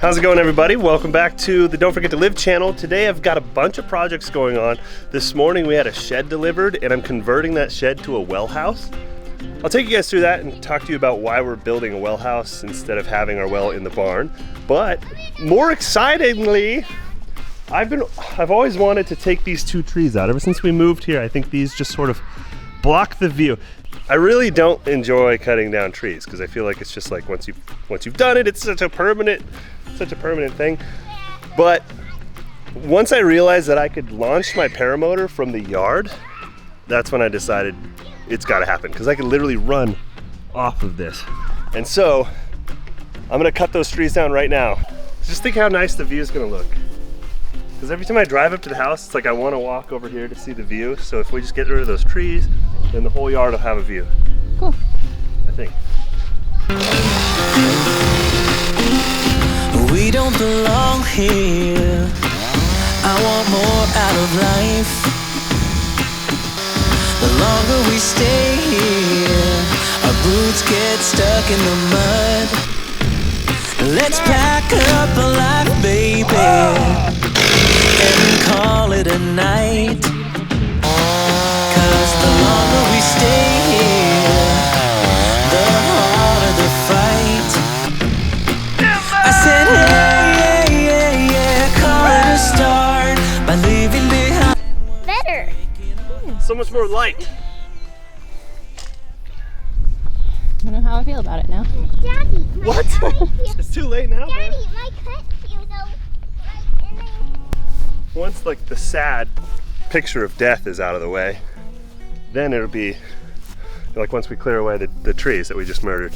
How's it going, everybody? Welcome back to the Don't Forget to Live channel. Today I've got a bunch of projects going on. This morning we had a shed delivered and I'm converting that shed to a well house. I'll take you guys through that and talk to you about why we're building a well house instead of having our well in the barn. But more excitingly, I've always wanted to take these two trees out. Ever since we moved here, I think these just sort of block the view. I really don't enjoy cutting down trees because I feel like it's just like once you've done it, it's such a permanent thing. But once I realized that I could launch my paramotor from the yard, that's when I decided it's got to happen because I could literally run off of this. And so I'm gonna cut those trees down right now. Just think how nice the view is gonna look. Because every time I drive up to the house, it's like I want to walk over here to see the view. So if we just get rid of those trees, then the whole yard will have a view. Cool. I think. We don't belong here. I want more out of life. The longer we stay here, our boots get stuck in the mud. Let's pack up a life, baby, and call it a night. 'Cause the longer we stay here, the harder the fight. I said, yeah, call it a start by leaving behind. Better. So much more light. I don't know how I feel about it now. Daddy, What? It's too late now, man. Daddy, my cut feels right in there. Once like the sad picture of death is out of the way, then it'll be like once we clear away the trees that we just murdered.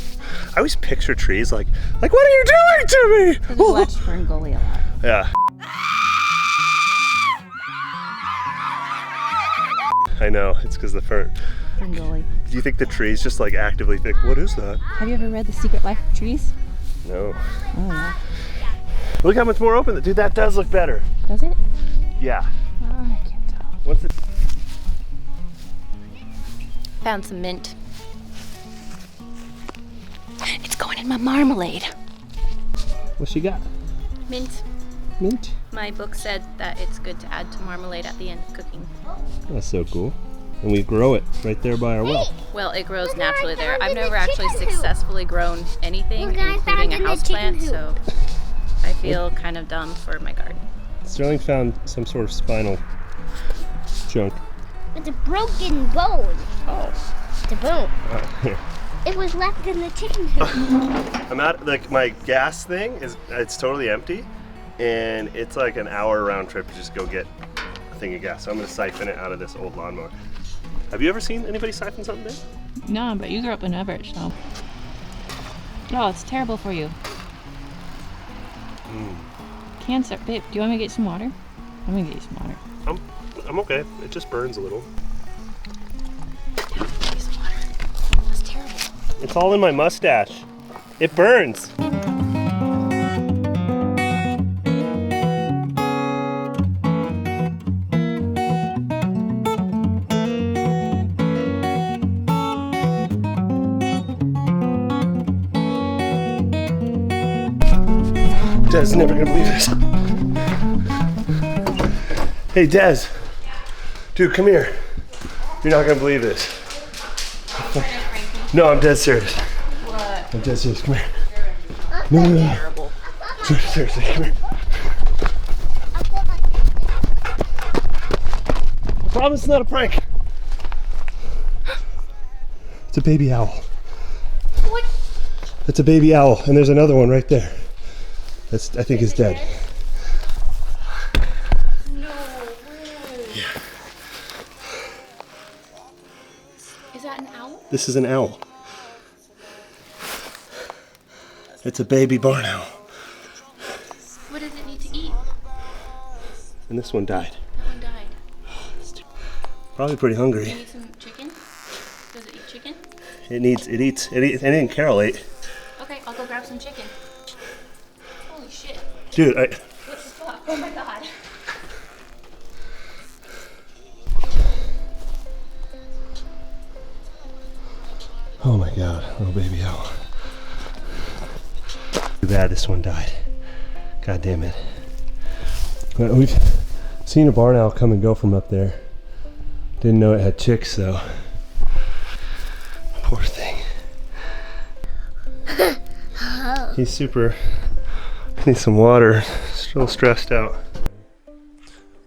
I always picture trees like what are you doing to me? Because we watched Ferngully a lot. Yeah. I know, it's because the fern. Ferngully. Do you think the trees just like actively think, what is that? Have you ever read The Secret Life of Trees? No. Oh yeah. Look how much more open. Dude, that does look better. Does it? Yeah. Oh, I can't tell. Once it. Found some mint. It's going in my marmalade. What she got? Mint. Mint. My book said that it's good to add to marmalade at the end of cooking. That's so cool. And we grow it right there by our well. Well, it grows Look what I naturally there. found I've in the never actually chicken coop. successfully grown anything, Look what I including found a in the house chicken plant, coop. so I feel kind of dumb for my garden. Sterling found some sort of spinal junk. It's a broken bone. Oh. It's a bone. Here. It was left in the chicken coop. I'm at like my gas thing it's totally empty, and it's like an hour round trip to just go get a thing of gas. So I'm gonna siphon it out of this old lawnmower. Have you ever seen anybody siphon something big? No, but you grew up in Everett, so. Oh, it's terrible for you. Cancer. Babe, do you want me to get some water? I'm gonna get you some water. I'm okay. It just burns a little. Get you some water. That's terrible. It's all in my mustache. It burns. Dez never gonna believe this. Hey Dez, dude, come here. You're not gonna believe this. No, I'm dead serious. What? I'm dead serious. Come here. No. Terrible. Seriously, come here. I promise it's not a prank. It's a baby owl. What? It's a baby owl, and there's another one right there. That's, I think, is dead. No way. Yeah. Is that an owl? This is an owl. It's a baby barn owl. What does it need to eat? And this one died. That one died. Probably pretty hungry. Do you need some chicken? Does it eat chicken? It eats anything Carol ate. Okay, I'll go grab some chicken. Holy shit. Dude, What the fuck? Oh my god. Oh my god, little baby owl. Too bad this one died. God damn it. Well, we've seen a barn owl come and go from up there. Didn't know it had chicks though. Poor thing. He's super, needs some water, still stressed out.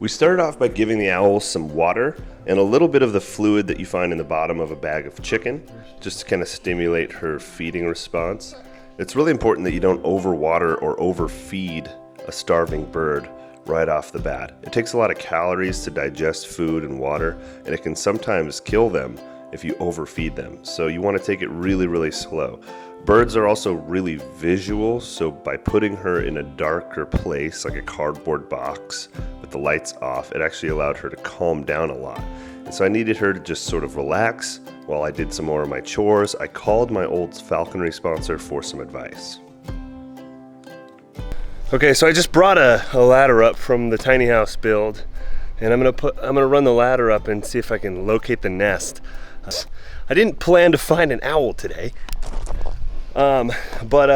We started off by giving the owls some water and a little bit of the fluid that you find in the bottom of a bag of chicken, just to kind of stimulate her feeding response. It's really important that you don't overwater or overfeed a starving bird right off the bat. It takes a lot of calories to digest food and water, and it can sometimes kill them if you overfeed them. So you want to take it really, really slow. Birds are also really visual, so by putting her in a darker place, like a cardboard box with the lights off, it actually allowed her to calm down a lot. And so I needed her to just sort of relax while I did some more of my chores. I called my old falconry sponsor for some advice. Okay, so I just brought a ladder up from the tiny house build, and I'm gonna run the ladder up and see if I can locate the nest. I didn't plan to find an owl today. But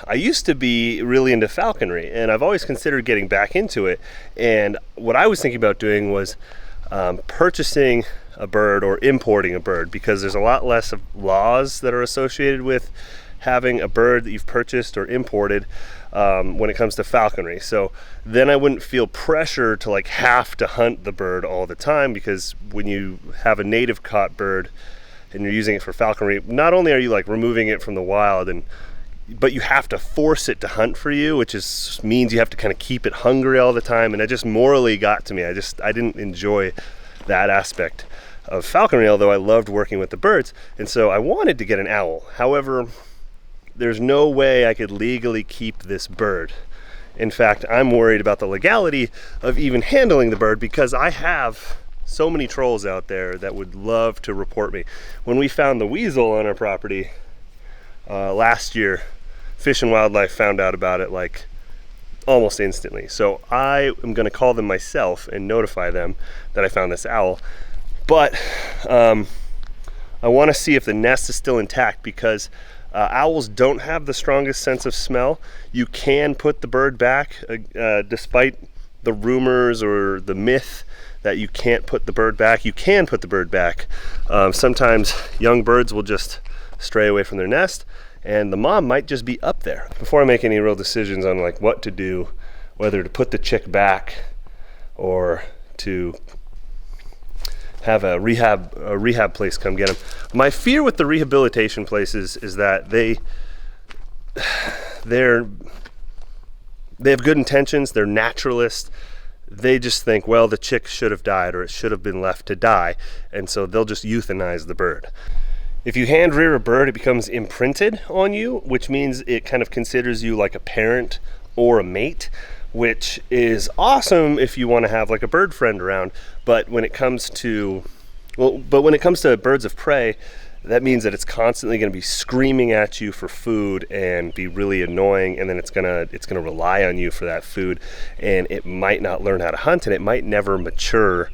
I used to be really into falconry, and I've always considered getting back into it. And what I was thinking about doing was purchasing a bird or importing a bird, because there's a lot less of laws that are associated with having a bird that you've purchased or imported when it comes to falconry. So then I wouldn't feel pressure to like have to hunt the bird all the time, because when you have a native caught bird and you're using it for falconry, not only are you like removing it from the wild, but you have to force it to hunt for you, which means you have to kind of keep it hungry all the time. And it just morally got to me. I didn't enjoy that aspect of falconry, although I loved working with the birds. And so I wanted to get an owl. However, there's no way I could legally keep this bird. In fact, I'm worried about the legality of even handling the bird, because I have so many trolls out there that would love to report me. When we found the weasel on our property last year, Fish and Wildlife found out about it like almost instantly. So I am going to call them myself and notify them that I found this owl. But I want to see if the nest is still intact, because owls don't have the strongest sense of smell. You can put the bird back despite the rumors or the myth that you can't put the bird back. You can put the bird back. Sometimes young birds will just stray away from their nest, and the mom might just be up there. Before I make any real decisions on like what to do, whether to put the chick back or to have a rehab place come get them. My fear with the rehabilitation places is that they have good intentions. They're naturalists. They just think, well, the chick should have died, or it should have been left to die, and so they'll just euthanize the bird. If you hand rear a bird, it becomes imprinted on you, which means it kind of considers you like a parent or a mate, which is awesome if you want to have like a bird friend around. But when it comes to birds of prey, that means that it's constantly going to be screaming at you for food and be really annoying, and then it's gonna rely on you for that food, and it might not learn how to hunt, and it might never mature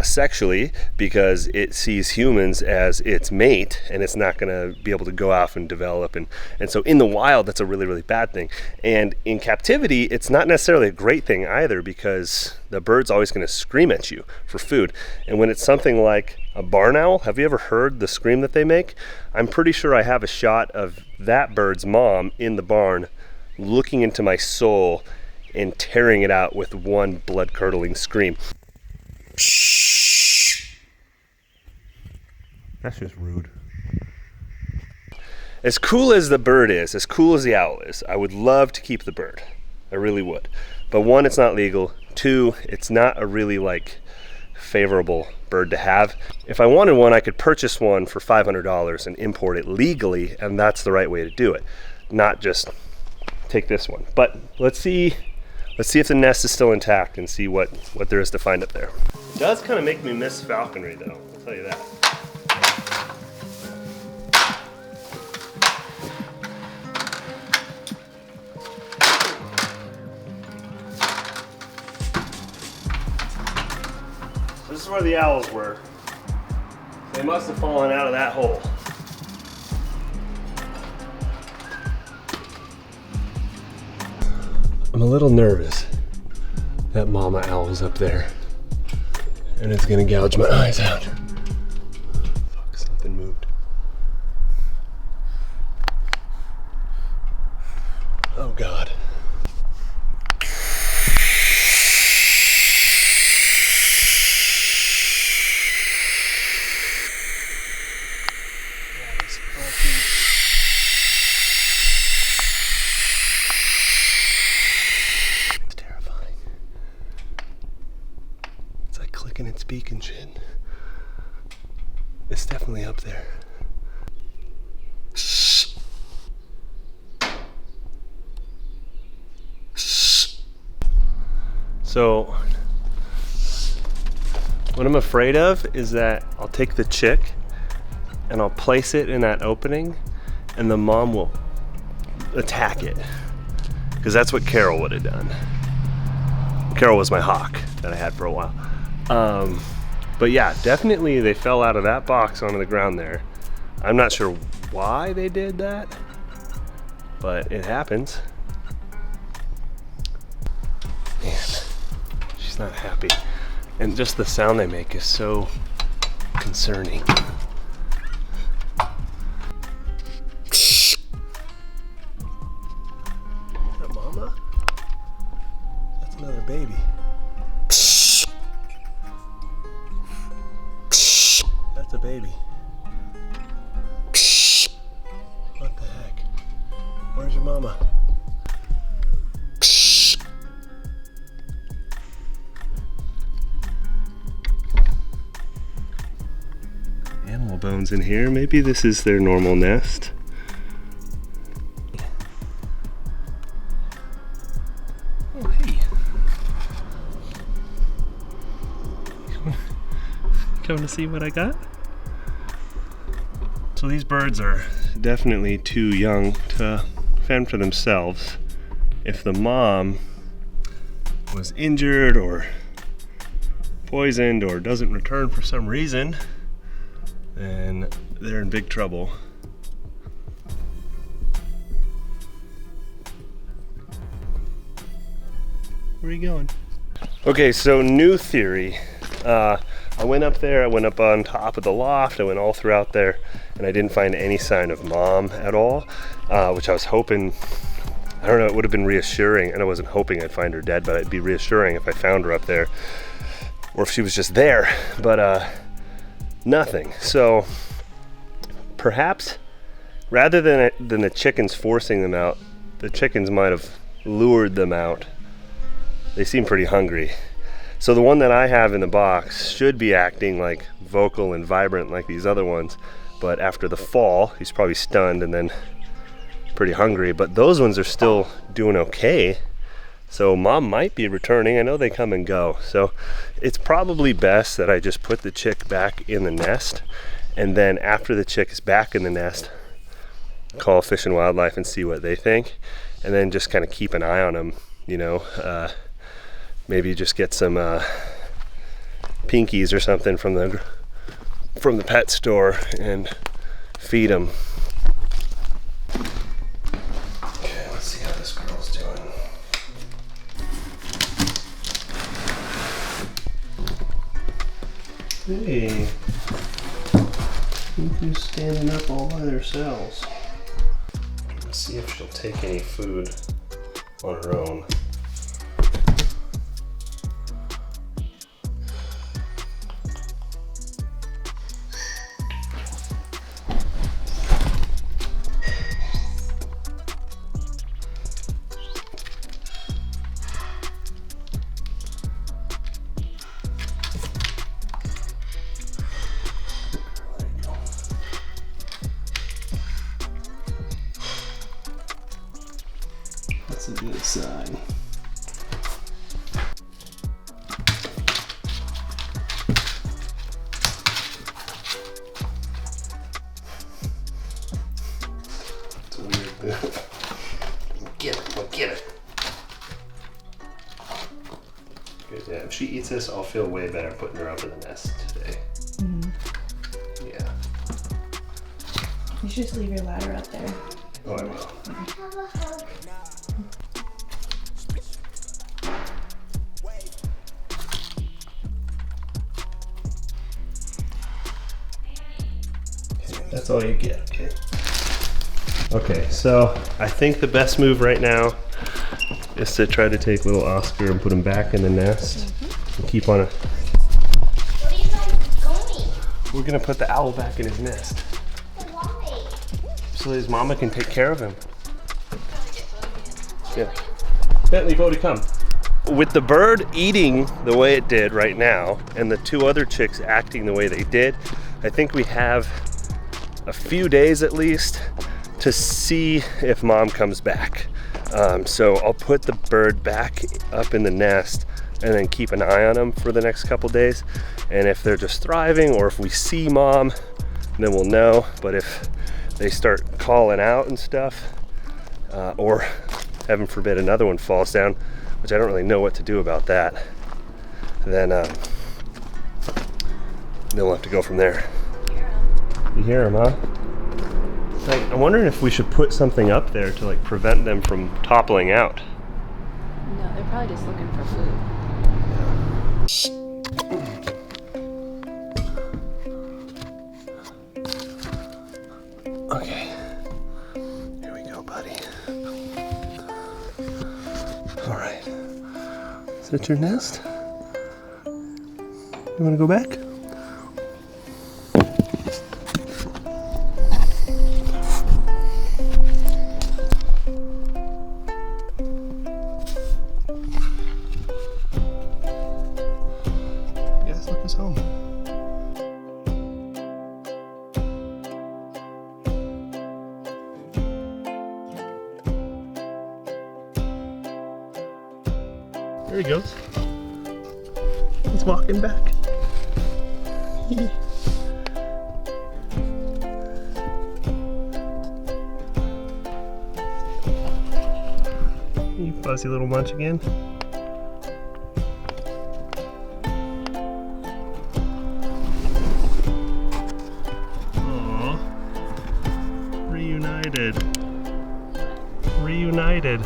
sexually, because it sees humans as its mate, and it's not going to be able to go off and develop. And so in the wild, that's a really, really bad thing. And in captivity, it's not necessarily a great thing either, because the bird's always going to scream at you for food. And when it's something like a barn owl, have you ever heard the scream that they make? I'm pretty sure I have a shot of that bird's mom in the barn looking into my soul and tearing it out with one blood-curdling scream. That's just rude. As cool as the bird is, as cool as the owl is, I would love to keep the bird. I really would. But one, it's not legal. Two, it's not a really like favorable bird to have. If I wanted one, I could purchase one for $500 and import it legally, and that's the right way to do it. Not just take this one. But let's see if the nest is still intact and see what there is to find up there. It does kind of make me miss falconry though, I'll tell you that. This is where the owls were. They must have fallen out of that hole. I'm a a little nervous that mama owl's up there and it's gonna gouge my eyes out. Fuck, something moved. Oh God. It's terrifying. It's like clicking its beak and shit. It's definitely up there. So, what I'm afraid of is that I'll take the chick and I'll place it in that opening and the mom will attack it. Because that's what Carol would have done. Carol was my hawk that I had for a while. But yeah, definitely they fell out of that box onto the ground there. I'm not sure why they did that, but it happens. Man, she's not happy. And just the sound they make is so concerning. Is that mama? That's another baby. That's a baby. What the heck? Where's your mama? Animal bones in here. Maybe this is their normal nest. Oh, hey. Coming to see what I got? So these birds are definitely too young to fend for themselves. If the mom was injured or poisoned or doesn't return for some reason, then they're in big trouble. Where are you going? Okay, so new theory. I went up there, I went up on top of the loft, I went all throughout there, and I didn't find any sign of mom at all, which I was hoping, I don't know, it would have been reassuring, and I wasn't hoping I'd find her dead, but it'd be reassuring if I found her up there, or if she was just there, but nothing. So perhaps, rather than the chickens forcing them out, the chickens might have lured them out. They seem pretty hungry. So the one that I have in the box should be acting like vocal and vibrant like these other ones, but after the fall, he's probably stunned and then pretty hungry, but those ones are still doing okay. So mom might be returning. I know they come and go. So it's probably best that I just put the chick back in the nest, and then after the chick is back in the nest, call Fish and Wildlife and see what they think, and then just kind of keep an eye on them, you know. Maybe just get some pinkies or something from the pet store and feed them. Okay, let's see how this girl's doing. Hey, look who's standing up all by themselves. Let's see if she'll take any food on her own. That's a good sign. It's a weird move. Get it, we'll get it. Good, yeah, if she eats this, I'll feel way better putting her up in the nest today. Mm-hmm. Yeah. You should just leave your ladder up there. Oh, I will. That's all you get, okay? Okay, so I think the best move right now is to try to take little Oscar and put him back in the nest and keep on it. Where are you guys going? We're gonna put the owl back in his nest Why? so his mama can take care of him. Yeah. Bentley, Bodie, come. With the bird eating the way it did right now and the two other chicks acting the way they did, I think we have a few days at least to see if mom comes back. So I'll put the bird back up in the nest and then keep an eye on them for the next couple days. And if they're just thriving or if we see mom, then we'll know. But if they start calling out and stuff, or heaven forbid another one falls down, which I don't really know what to do about that, then we'll have to go from there. You hear him, huh? Like, I'm wondering if we should put something up there to like prevent them from toppling out. No, they're probably just looking for food. Okay, here we go, buddy. All right, is that your nest? You wanna go back? Yes, look, it's home. There he goes. He's walking back. You fuzzy little munch again. Aww. Reunited. Reunited.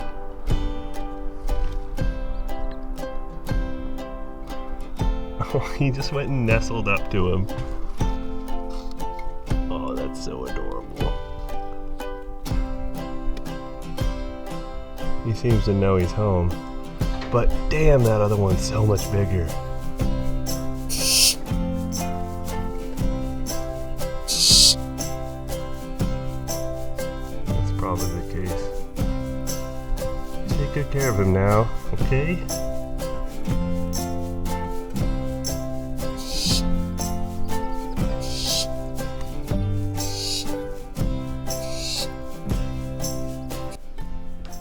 Oh, he just went and nestled up to him. Oh, that's so adorable. He seems to know he's home. But damn, that other one's so much bigger. That's probably the case. Take good care of him now, okay?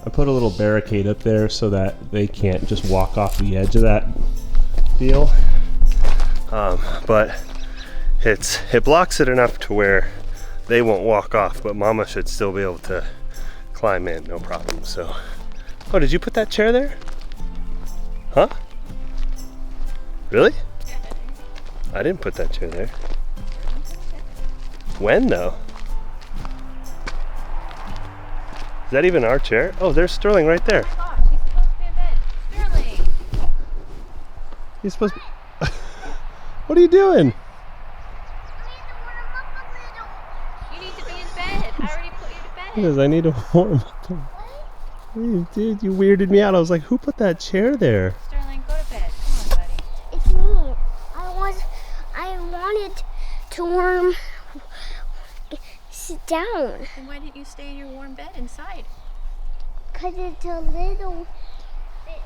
I put a little barricade up there so that they can't just walk off the edge of that deal. But it blocks it enough to where they won't walk off, but mama should still be able to climb in, no problem. So, oh, did you put that chair there? Huh? Really? I didn't put that chair there. When though? Is that even our chair? Oh, there's Sterling right there. Oh, she's supposed to be in bed. Sterling! He's supposed to be... What are you doing? You need to be in bed. I already put you to bed. He goes, I need to warm up. Dude, you weirded me out. I was like, who put that chair there? Sterling, go to bed. Come on, buddy. It's me. I wanted to sit down. Then why didn't you stay in your warm bed inside? Because it's a little bit.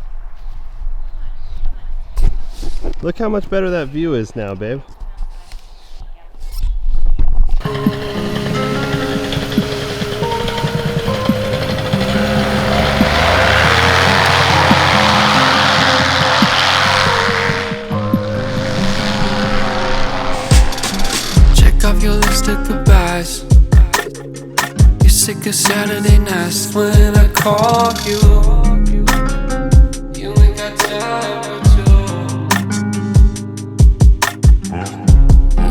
Look how much better that view is now, babe. Check off your list of goodbyes. You're sick of Saturday nights when I call you. You ain't got time for two.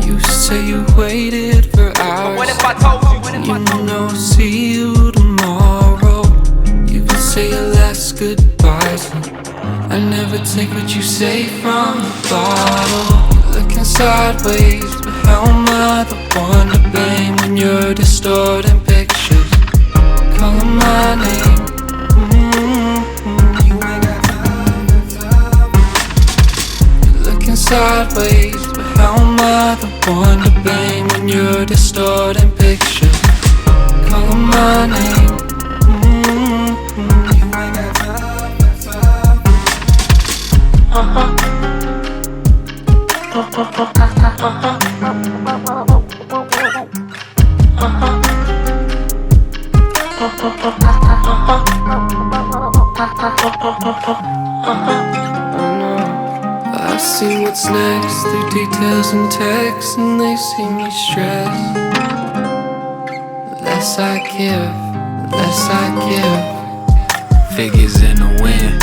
You say you waited for hours. What if I told you? What if I You told you? know, see you tomorrow. You can say your last goodbyes. I never take what you say from the bottle. You're looking sideways, but how am I the one to blame when you're distorting pictures? Calling my name. You ain't got time. Looking sideways, but how am I the one to blame when you're distorting pictures? Calling my name. You ain't got time. I see what's next through details and text, and they see me stressed. The less I give, the less I give. Figures in the wind,